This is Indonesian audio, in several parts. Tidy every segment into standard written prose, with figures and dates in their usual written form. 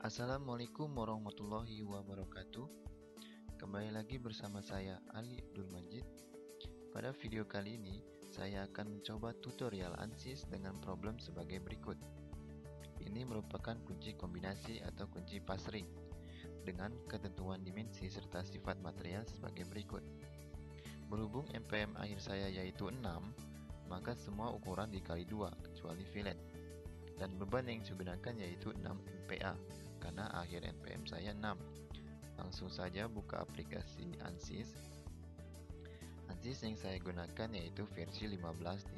Assalamualaikum warahmatullahi wabarakatuh. Kembali lagi bersama saya Ali Abdul Majid. Pada video kali ini, saya akan mencoba tutorial ANSYS dengan problem sebagai berikut. Ini merupakan kunci kombinasi atau kunci pasring dengan ketentuan dimensi serta sifat material sebagai berikut. Berhubung MPM akhir saya yaitu 6, maka semua ukuran dikali 2 kecuali fillet. Dan beban yang digunakan yaitu 6 MPa karena akhir NPM saya 6. Langsung saja buka aplikasi ANSYS. ANSYS yang saya gunakan yaitu versi 15.0.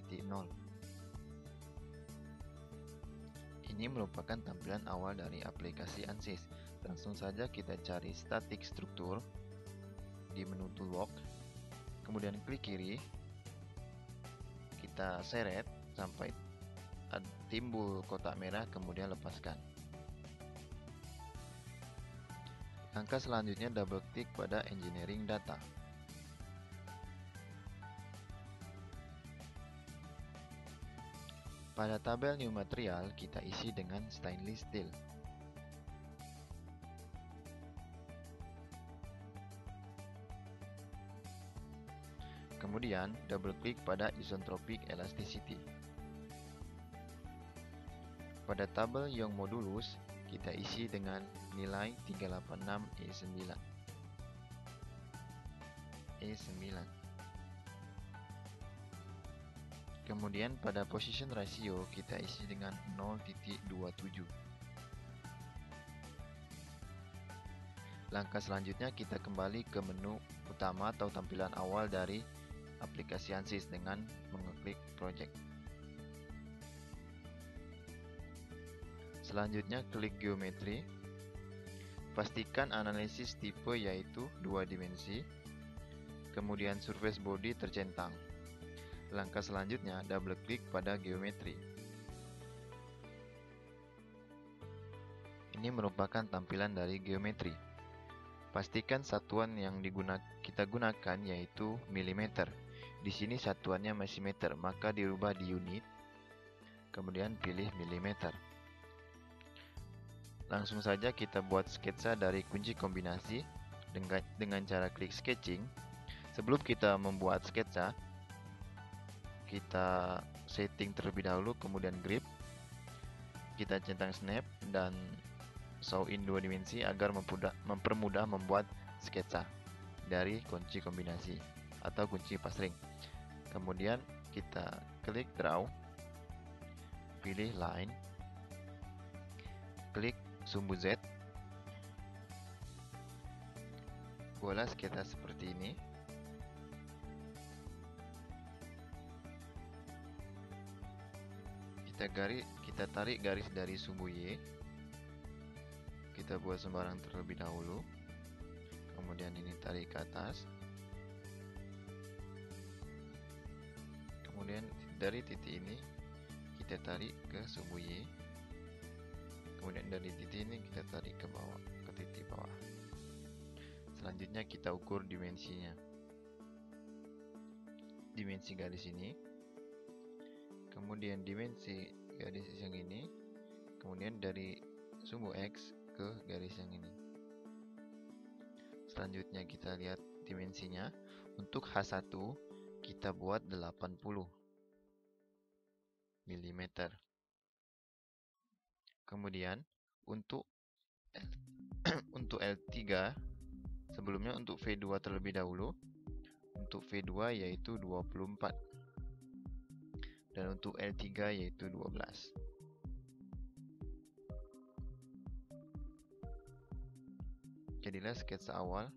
Ini merupakan tampilan awal dari aplikasi ANSYS. Langsung saja kita cari static struktur di menu toolbox, kemudian klik kiri, kita seret sampai timbul kotak merah, kemudian lepaskan. Langkah selanjutnya double klik pada engineering data. Pada tabel new material kita isi dengan stainless steel. Kemudian double klik pada isotropic elasticity. Pada tabel Young modulus kita isi dengan nilai 386 E9. Kemudian pada position ratio kita isi dengan 0.27. Langkah selanjutnya kita kembali ke menu utama atau tampilan awal dari aplikasi ANSYS dengan mengeklik project. Selanjutnya klik geometri. Pastikan analisis tipe yaitu 2 dimensi. Kemudian surface body tercentang. Langkah selanjutnya double klik pada geometri. Ini merupakan tampilan dari geometri. Pastikan satuan yang kita gunakan yaitu milimeter. Di sini satuannya masih meter, maka dirubah di unit. Kemudian pilih milimeter. Langsung saja kita buat sketsa dari kunci kombinasi dengan cara klik sketching. Sebelum kita membuat sketsa, kita setting terlebih dahulu, kemudian grip. Kita centang snap dan show in 2 dimensi agar mempermudah membuat sketsa dari kunci kombinasi atau kunci pasring. Kemudian kita klik draw, pilih line, klik sumbu Z, buatlah sketsa seperti ini. Kita tarik garis dari sumbu Y. Kita buat sembarang terlebih dahulu. Kemudian ini tarik ke atas. Kemudian dari titik ini kita tarik ke sumbu Y. Kemudian dari titik ini kita tarik ke bawah, ke titik bawah. Selanjutnya kita ukur dimensinya. Dimensi garis ini. Kemudian dimensi garis yang ini. Kemudian dari sumbu X ke garis yang ini. Selanjutnya kita lihat dimensinya. Untuk H1 kita buat 80 mm. Kemudian untuk untuk L3 sebelumnya untuk V2 terlebih dahulu. Untuk V2 yaitu 24 dan untuk L3 yaitu 12. Jadilah sketsa awal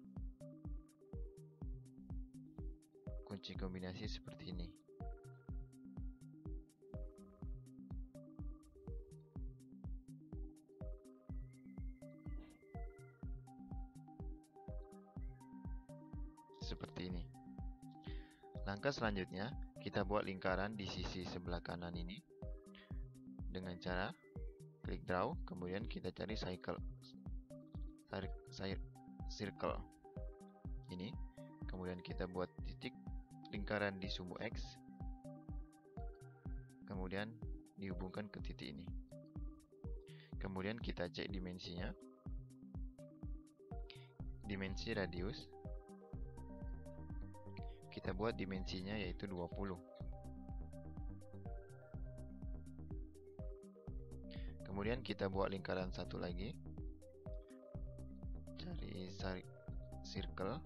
kunci kombinasi seperti ini. Seperti ini. Langkah selanjutnya kita buat lingkaran di sisi sebelah kanan ini dengan cara klik draw, kemudian kita cari circle ini, kemudian kita buat titik lingkaran di sumbu X, kemudian dihubungkan ke titik ini. Kemudian kita cek dimensinya. Dimensi radius. Kita buat dimensinya yaitu 20. Kemudian kita buat lingkaran satu lagi. Cari circle.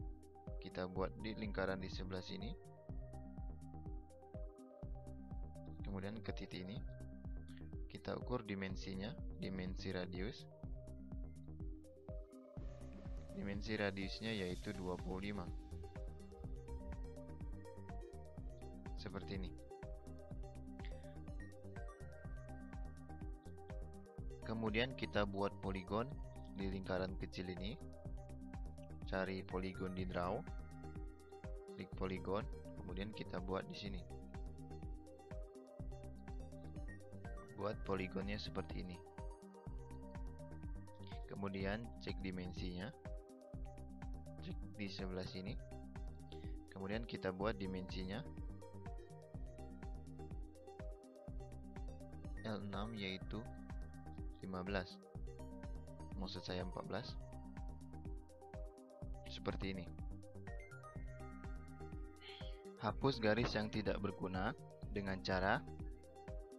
Kita buat di lingkaran di sebelah sini. Kemudian ke titik ini. Kita ukur dimensinya, dimensi radius. Dimensi radiusnya yaitu 25. Seperti ini. Kemudian kita buat poligon di lingkaran kecil ini. Cari poligon di draw. Klik poligon, kemudian kita buat di sini. Buat poligonnya seperti ini. Kemudian cek dimensinya. Cek di sebelah sini. Kemudian kita buat dimensinya L6 yaitu 15. Maksud saya 14. Seperti ini. Hapus garis yang tidak berguna dengan cara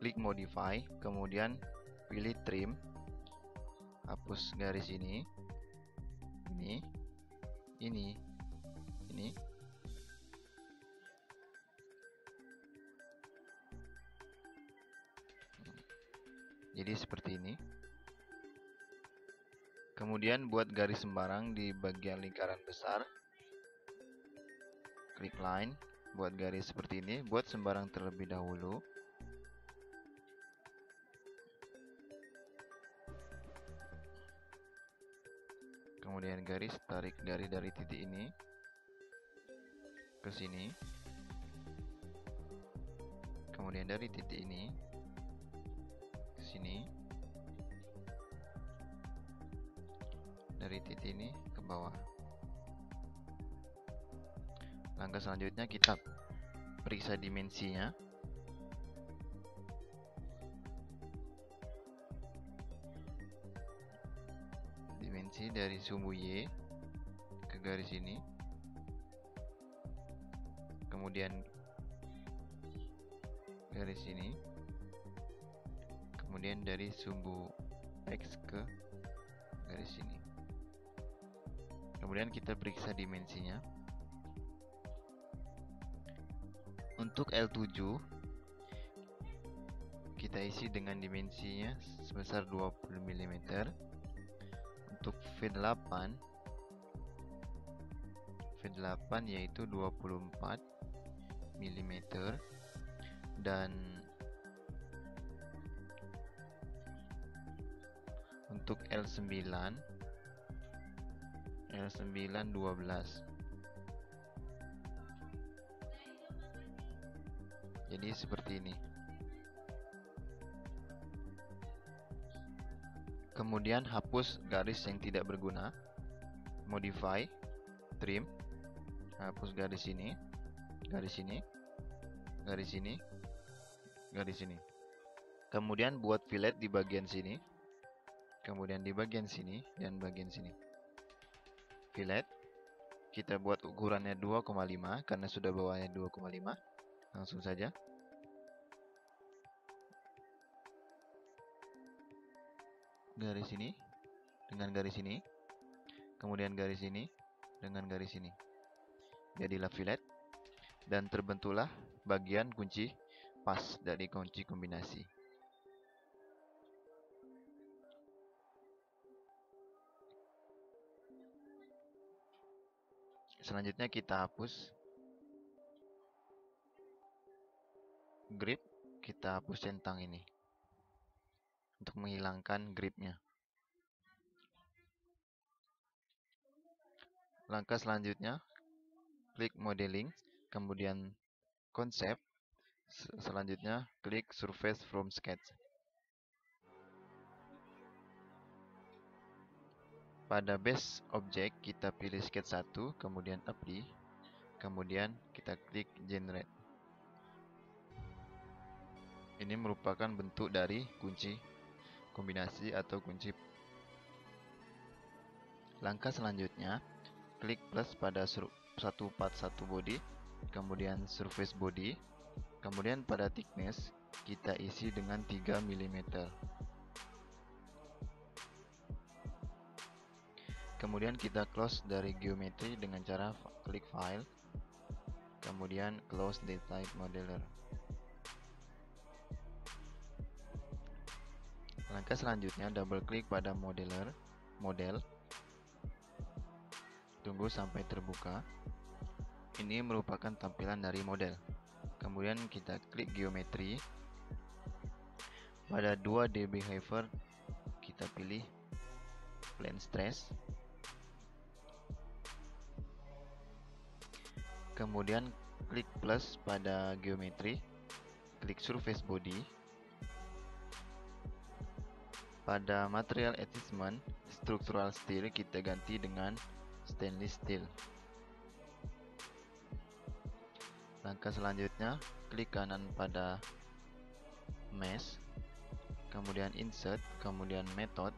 klik modify, kemudian pilih trim. Hapus garis ini. Ini. Jadi seperti ini. Kemudian buat garis sembarang di bagian lingkaran besar. Klik line, buat garis seperti ini, buat sembarang terlebih dahulu. Kemudian garis, tarik garis dari titik ini ke sini. Kemudian dari titik ini ke sini. Dari titik ini ke bawah. Langkah selanjutnya kita periksa dimensinya. Dimensi dari sumbu Y ke garis ini. Kemudian garis ini. Kemudian dari sumbu X ke garis ini. Kemudian kita periksa dimensinya. Untuk L7 kita isi dengan dimensinya sebesar 20 mm. Untuk V8 yaitu 24 mm. Dan untuk L9 12. Jadi seperti ini. Kemudian hapus garis yang tidak berguna. Modify, trim. Hapus garis ini, garis ini, garis ini, garis ini. Kemudian buat fillet di bagian sini. Kemudian di bagian sini dan bagian sini. Fillet. Kita buat ukurannya 2,5 karena sudah bawahnya 2,5. Langsung saja. Garis ini dengan garis ini. Kemudian garis ini dengan garis ini. Jadilah fillet. Dan terbentuklah bagian kunci pas dari kunci kombinasi. Selanjutnya kita hapus grip. Kita hapus centang ini untuk menghilangkan gripnya. Langkah selanjutnya klik modeling, kemudian konsep. Selanjutnya klik surface from sketch. Pada base object kita pilih sketch 1, kemudian apply, kemudian kita klik generate. Ini merupakan bentuk dari kunci kombinasi atau kunci. Langkah selanjutnya, klik plus pada 141 body, kemudian surface body, kemudian pada thickness kita isi dengan 3 mm. Kemudian kita close dari geometri dengan cara klik file, kemudian close the type modeler. Langkah selanjutnya double klik pada model, tunggu sampai terbuka. Ini merupakan tampilan dari model. Kemudian kita klik geometri. Pada 2D behavior kita pilih plane stress. Kemudian klik plus pada geometri, klik surface body. Pada material attachment structural steel kita ganti dengan stainless steel. Langkah selanjutnya, klik kanan pada mesh, kemudian insert, kemudian method.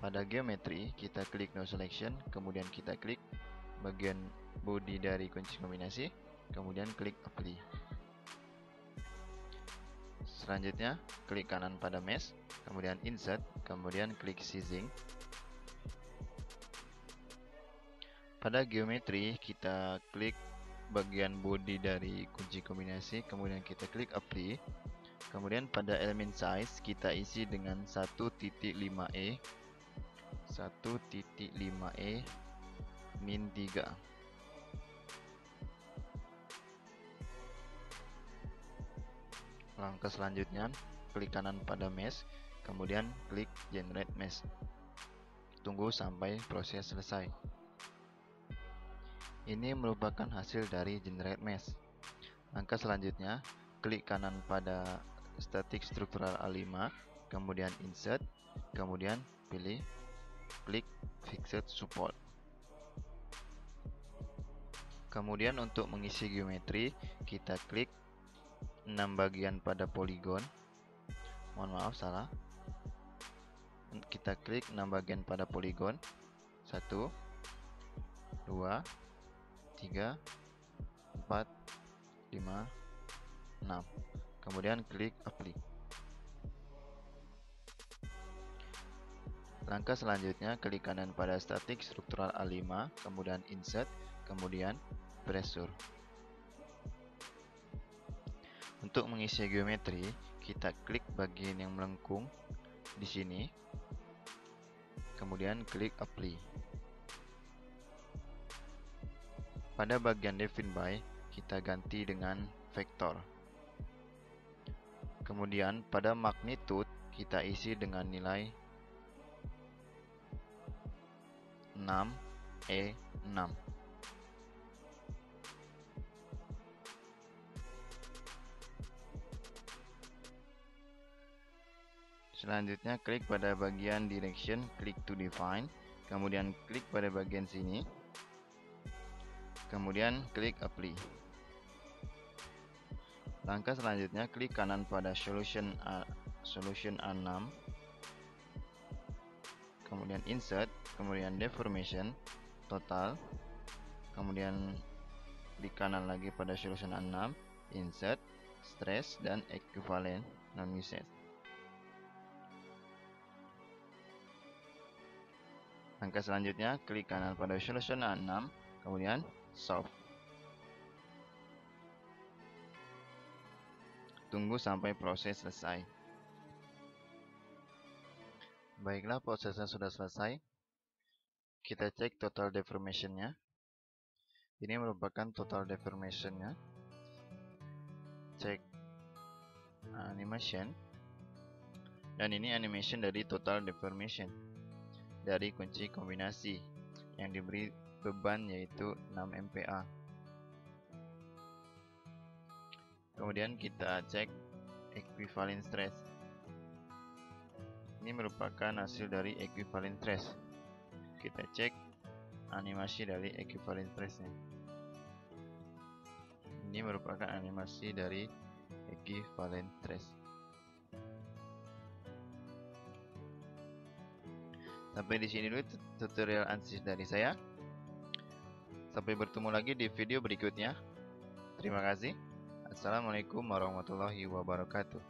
Pada geometri kita klik no selection, kemudian kita klik bagian body dari kunci kombinasi, kemudian klik apply. Selanjutnya klik kanan pada mesh, kemudian insert, kemudian klik sizing. Pada geometri kita klik bagian body dari kunci kombinasi, kemudian kita klik apply. Kemudian pada elemen size kita isi dengan 1.5e 1.5e min 3. Langkah selanjutnya, klik kanan pada mesh, kemudian klik generate mesh. Tunggu sampai proses selesai. Ini merupakan hasil dari generate mesh. Langkah selanjutnya, klik kanan pada static structural A5, kemudian insert, kemudian klik fixed support. Kemudian untuk mengisi geometri, kita klik 6 bagian pada poligon. Mohon maaf, salah. Kita klik 6 bagian pada poligon. 1, 2, 3, 4, 5, 6. Kemudian klik apply. Langkah selanjutnya, klik kanan pada static structural A5, kemudian insert, kemudian pressure. Untuk mengisi geometri, kita klik bagian yang melengkung di sini, kemudian klik apply. Pada bagian define by, kita ganti dengan vektor. Kemudian pada magnitude kita isi dengan nilai 6E6. Selanjutnya klik pada bagian direction, klik to define, kemudian klik pada bagian sini, kemudian klik apply. Langkah selanjutnya klik kanan pada solution A6, kemudian insert, kemudian deformation total, kemudian klik kanan lagi pada solution A6, insert, stress, dan equivalent non-usage. Langkah selanjutnya klik kanan pada solution A6, kemudian solve. Tunggu sampai proses selesai. Baiklah, prosesnya sudah selesai. Kita cek total deformation-nya. Ini merupakan total deformation-nya. Cek animation. Dan ini animation dari total deformation dari kunci kombinasi yang diberi beban yaitu 6 MPa. Kemudian kita cek equivalent stress. Ini merupakan hasil dari equivalent stress. Kita cek animasi dari equivalent stress-nya. Ini merupakan animasi dari equivalent stress. Sampai di sini dulu tutorial ANSYS dari saya. Sampai bertemu lagi di video berikutnya. Terima kasih. Assalamualaikum warahmatullahi wabarakatuh.